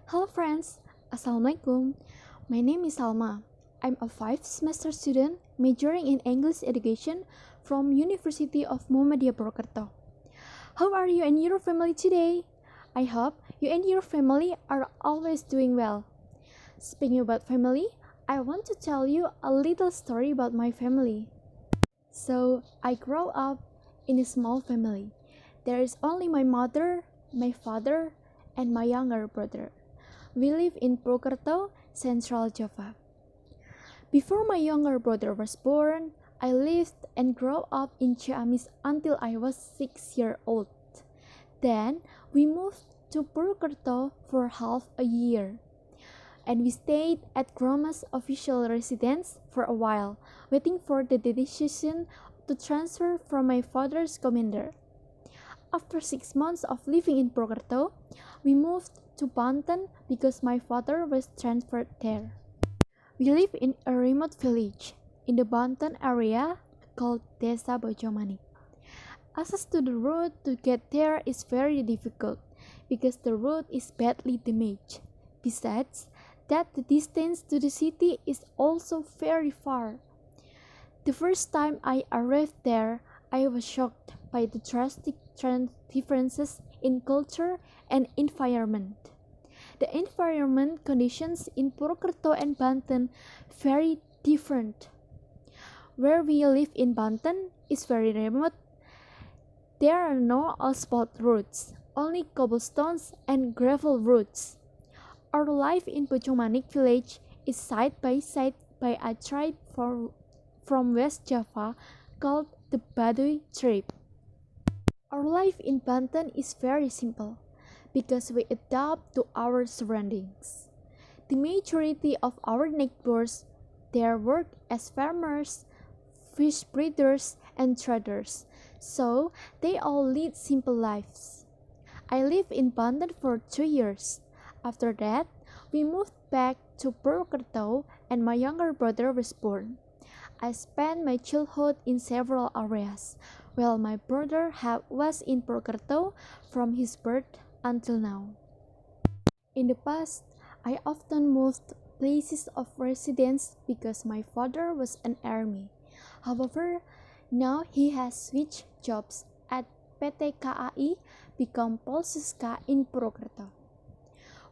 Hello friends, Assalamualaikum. My name is Salma. I'm a 5th semester student majoring in English education from University of Muhammadiyah Purwokerto. How are you and your family today? I hope you and your family are always doing well. Speaking about family, I want to tell you a little story about my family. So, I grew up in a small family. There is only my mother, my father, and my younger brother. We live in Purwokerto, Central Java. Before my younger brother was born, I lived and grew up in Ciamis until I was 6 years old. Then we moved to Purwokerto for half a year. And we stayed at grandma's official residence for a while, waiting for the decision to transfer from my father's commander. After 6 months of living in Purwokerto, we moved to Banten because my father was transferred there. We live in a remote village in the Banten area called Desa Bojomani. Access to the road to get there is very difficult because the road is badly damaged. Besides, that the distance to the city is also very far. The first time I arrived there, I was shocked by the drastic differences in culture and environment. The environment conditions in Purwokerto and Banten very different. Where we live in Banten is very remote. There are no asphalt roads, only cobblestones and gravel roads. Our life in Bojomanik village is side by side by a tribe from West Java called the Baduy tribe. Our life in Banten is very simple because we adapt to our surroundings. The majority of our neighbors there work as farmers, fish breeders, and traders, so they all lead simple lives. I lived in Banten for 2 years. After that, we moved back to Purwokerto and my younger brother was born. I spent my childhood in several areas, while my brother was in Purwokerto from his birth until now. In the past, I often moved places of residence because my father was an army. However, now he has switched jobs at PT KAI, become Polsuska in Purwokerto.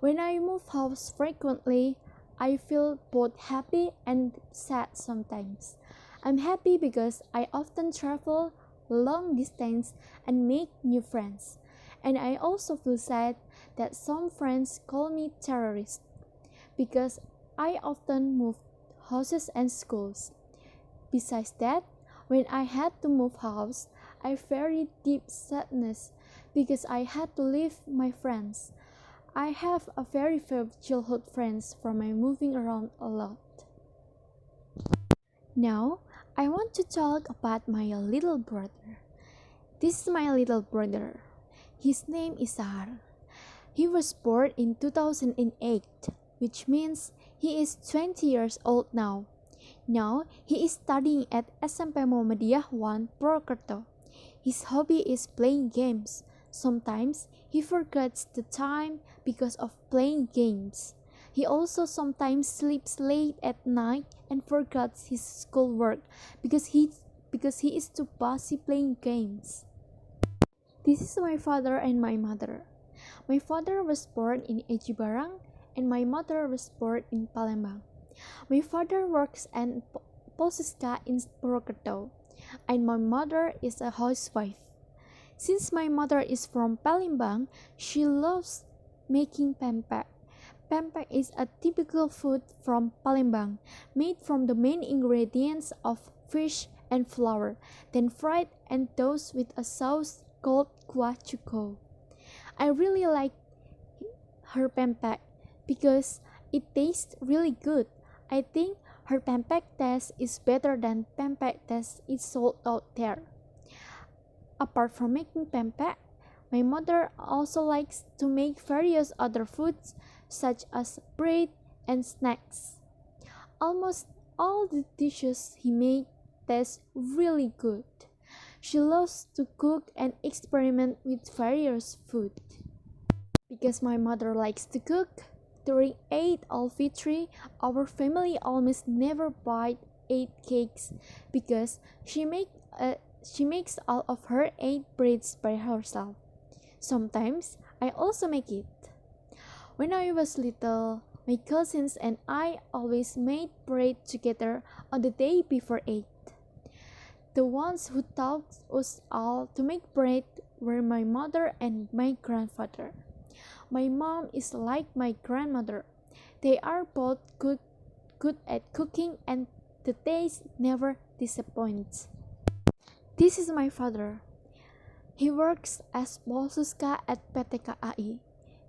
When I move house frequently, I feel both happy and sad sometimes. I'm happy because I often travel long distance and make new friends. And I also feel sad that some friends call me terrorist because I often move houses and schools. Besides that, when I had to move house, I very deep sadness because I had to leave my friends. I have a very few childhood friends from my moving around a lot. Now, I want to talk about my little brother. This is my little brother. His name is Sahar. He was born in 2008, which means he is 20 years old now. Now, he is studying at SMP Muhammadiyah 1 Purwokerto. His hobby is playing games. Sometimes he forgets the time because of playing games. He also sometimes sleeps late at night and forgets his schoolwork because he is too busy playing games. This is my father and my mother. My father was born in Ejibarang and my mother was born in Palembang. My father works at Polsuska in Purwokerto and my mother is a housewife. Since my mother is from Palembang, she loves making pempek. Pempek is a typical food from Palembang, made from the main ingredients of fish and flour, then fried and toasted with a sauce called kuah cuko. I really like her pempek because it tastes really good. I think her pempek taste is better than pempek taste is sold out there. Apart from making pempek, my mother also likes to make various other foods such as bread and snacks. Almost all the dishes he makes taste really good. She loves to cook and experiment with various food. Because my mother likes to cook, During Eid al-Fitr, our family almost never buy Eid cakes because she makes all of her Eid breads by herself. Sometimes I also make it. When I was little, my cousins and I always made bread together on the day before Eid. The ones who taught us all to make bread were my mother and my grandfather. My mom is like my grandmother. They are both good at cooking and the taste never disappoints. This is my father. He works as Polsuska at PT KAI.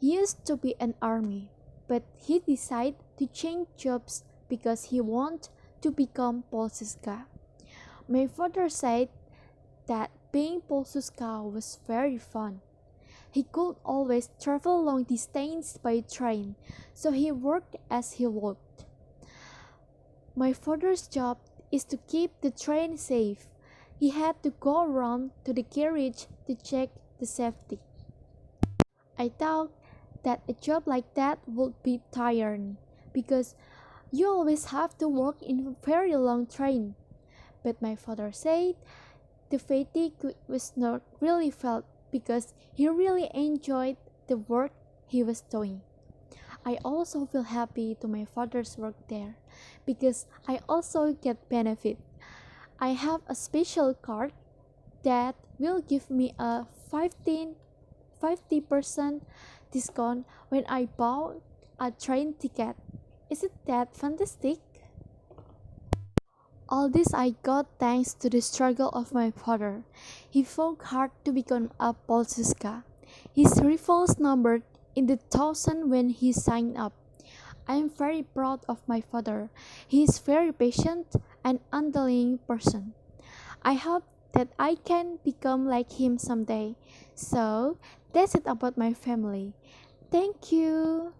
He used to be an army, but he decided to change jobs because he wanted to become Polsuska. My father said that being Polsuska was very fun. He could always travel long distance by train, so he worked as he walked. My father's job is to keep the train safe. He had to go around to the carriage to check the safety. I thought that a job like that would be tiring because you always have to work in a very long train. But my father said the fatigue was not really felt because he really enjoyed the work he was doing. I also feel happy to my father's work there because I also get benefit. I have a special card that will give me a 50% discount when I bought a train ticket. Isn't that fantastic? All this I got thanks to the struggle of my father. He fought hard to become a Polsuska. His rifles numbered in the thousand when he signed up. I am very proud of my father. He is very patient and undying person. I hope that I can become like him someday. So that's it about my family. Thank you.